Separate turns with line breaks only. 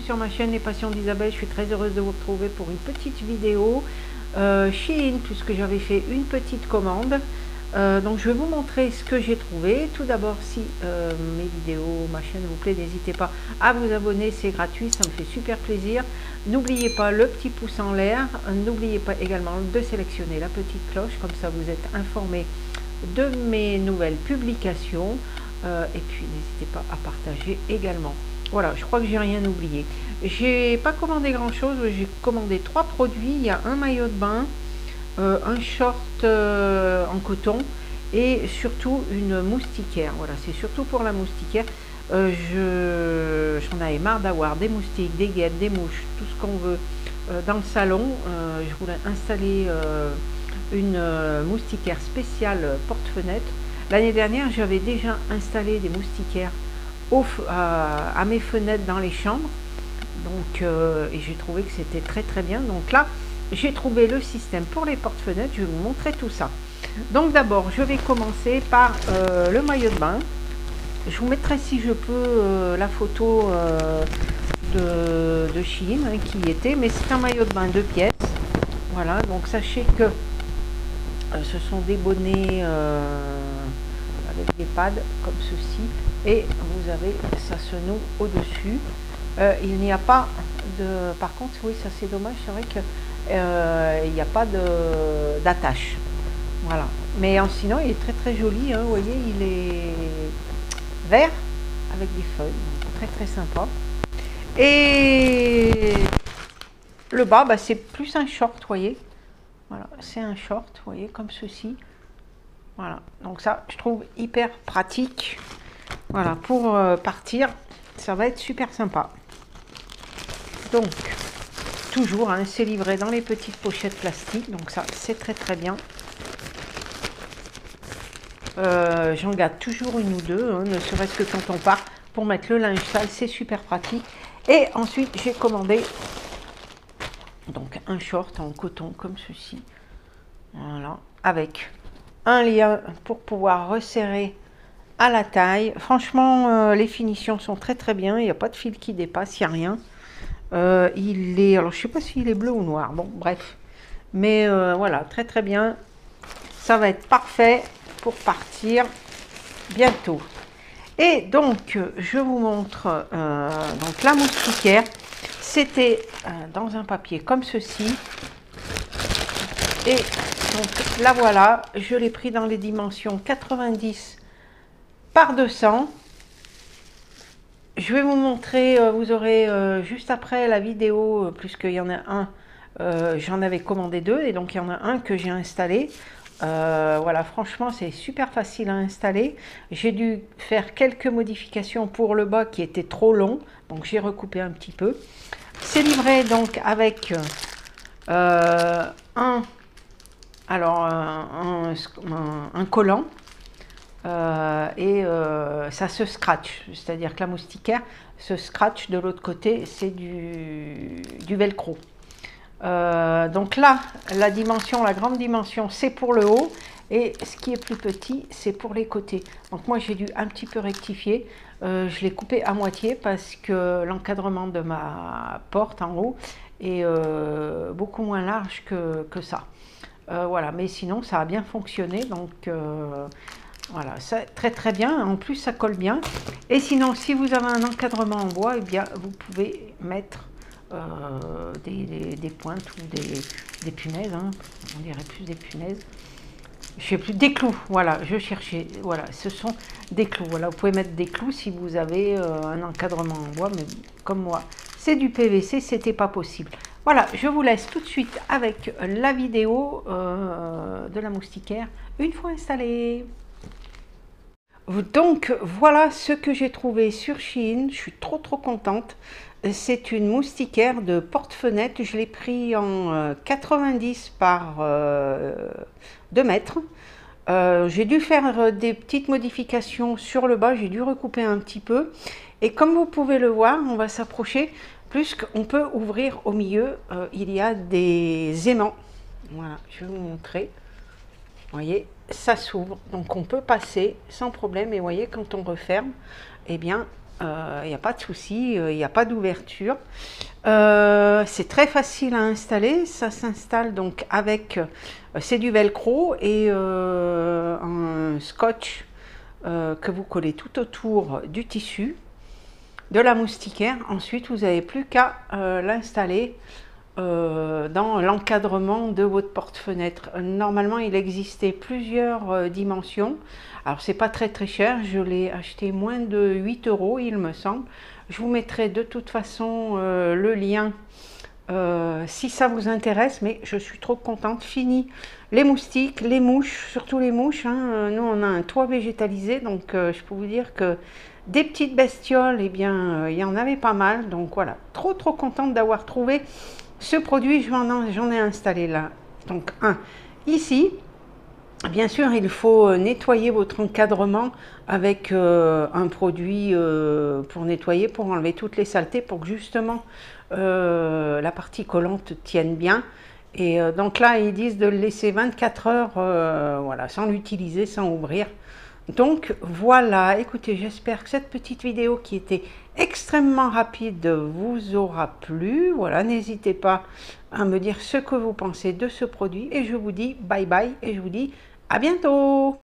sur ma chaîne Les Passions d'Isabelle. Je suis très heureuse de vous retrouver pour une petite vidéo Shein, puisque j'avais fait une petite commande. Donc je vais vous montrer ce que j'ai trouvé. Tout d'abord, si mes vidéos, ma chaîne vous plaît, n'hésitez pas à vous abonner, c'est gratuit, ça me fait super plaisir. N'oubliez pas le petit pouce en l'air, n'oubliez pas également de sélectionner la petite cloche, comme ça vous êtes informé de mes nouvelles publications. Et puis n'hésitez pas à partager également. Voilà, je crois que j'ai rien oublié. J'ai pas commandé grand chose, j'ai commandé 3 produits. Il y a un maillot de bain, un short en coton et surtout une moustiquaire. Voilà, c'est surtout pour la moustiquaire. J'en avais marre d'avoir des moustiques, des guêpes, des mouches, tout ce qu'on veut dans le salon. Je voulais installer une moustiquaire spéciale porte-fenêtre. L'année dernière, j'avais déjà installé des moustiquaires à mes fenêtres dans les chambres. Donc, et j'ai trouvé que c'était très très bien. Donc là, j'ai trouvé le système pour les porte-fenêtres. Je vais vous montrer tout ça. Donc d'abord, je vais commencer par le maillot de bain. Je vous mettrai, si je peux, la photo de Shein qui y était. Mais c'est un maillot de bain 2 pièces. Voilà, donc sachez que ce sont des bonnets avec des pads comme ceci, et vous avez, ça se noue au-dessus. Il n'y a pas de, par contre, oui, ça c'est dommage, c'est vrai que il n'y a pas d'attache. Voilà, mais sinon il est très très joli, hein, vous voyez, il est vert avec des feuilles, donc très très sympa. Et le bas, bah, c'est plus un short, vous voyez. Voilà, c'est un short, vous voyez, comme ceci. Voilà, donc ça, je trouve hyper pratique. Voilà, pour partir, ça va être super sympa. Donc, toujours, hein, c'est livré dans les petites pochettes plastiques. Donc ça, c'est très très bien. J'en garde toujours une ou deux, hein, ne serait-ce que quand on part pour mettre le linge sale, c'est super pratique. Et ensuite, j'ai commandé donc un short en coton comme ceci. Voilà, avec un lien pour pouvoir resserrer à la taille. Franchement, les finitions sont très très bien. Il n'y a pas de fil qui dépasse, il n'y a rien. Il est, alors je sais pas s'il est bleu ou noir. Bon, bref. Mais voilà, très très bien. Ça va être parfait pour partir bientôt. Et donc, je vous montre donc la moustiquaire. C'était dans un papier comme ceci. Et donc la voilà, je l'ai pris dans les dimensions 90 par 200. Je vais vous montrer, vous aurez juste après la vidéo, puisqu'il y en a un, j'en avais commandé 2, et donc il y en a un que j'ai installé. Voilà, franchement c'est super facile à installer. J'ai dû faire quelques modifications pour le bas qui était trop long, donc j'ai recoupé un petit peu. C'est livré donc avec un collant et ça se scratch, c'est-à-dire que la moustiquaire se scratch de l'autre côté, c'est du velcro. Donc là, la dimension, la grande dimension, c'est pour le haut, et ce qui est plus petit, c'est pour les côtés. Donc moi, j'ai dû un petit peu rectifier. Je l'ai coupé à moitié parce que l'encadrement de ma porte en haut est beaucoup moins large que ça. Voilà, mais sinon, ça a bien fonctionné. Donc voilà, c'est très très bien. En plus, ça colle bien. Et sinon, si vous avez un encadrement en bois, eh bien, vous pouvez mettre des pointes ou des punaises, hein. On dirait plus des punaises, je sais plus, des clous, voilà, je cherchais, voilà, ce sont des clous. Voilà, vous pouvez mettre des clous si vous avez un encadrement en bois, mais comme moi c'est du PVC, c'était pas possible. Voilà, je vous laisse tout de suite avec la vidéo de la moustiquaire une fois installée. Donc voilà ce que j'ai trouvé sur Shein, je suis trop contente. C'est une moustiquaire de porte-fenêtre, je l'ai pris en 90 par 2 mètres. J'ai dû faire des petites modifications sur le bas, j'ai dû recouper un petit peu. Et comme vous pouvez le voir, on va s'approcher, puisqu'on peut ouvrir au milieu, il y a des aimants. Voilà, je vais vous montrer. Vous voyez, ça s'ouvre, donc on peut passer sans problème. Et vous voyez, quand on referme, eh bien, Il n'y a pas de souci, il n'y a pas d'ouverture. C'est très facile à installer. Ça s'installe donc avec, c'est du velcro et un scotch que vous collez tout autour du tissu de la moustiquaire. Ensuite, vous n'avez plus qu'à l'installer dans l'encadrement de votre porte-fenêtre. Normalement, il existait plusieurs dimensions. Alors, c'est pas très cher. Je l'ai acheté moins de 8 €, il me semble. Je vous mettrai de toute façon le lien si ça vous intéresse, mais je suis trop contente. Fini les moustiques, les mouches, surtout les mouches, hein. Nous on a un toit végétalisé, donc je peux vous dire que des petites bestioles, eh bien il y en avait pas mal. Donc voilà, trop contente d'avoir trouvé ce produit. J'en ai installé là, donc un ici. Bien sûr, il faut nettoyer votre encadrement avec un produit pour nettoyer, pour enlever toutes les saletés, pour que justement la partie collante tienne bien. Et donc là, ils disent de le laisser 24 heures, voilà, sans l'utiliser, sans ouvrir. Donc voilà, écoutez, j'espère que cette petite vidéo qui était extrêmement rapide vous aura plu. Voilà, n'hésitez pas à me dire ce que vous pensez de ce produit. Et je vous dis bye bye et je vous dis à bientôt!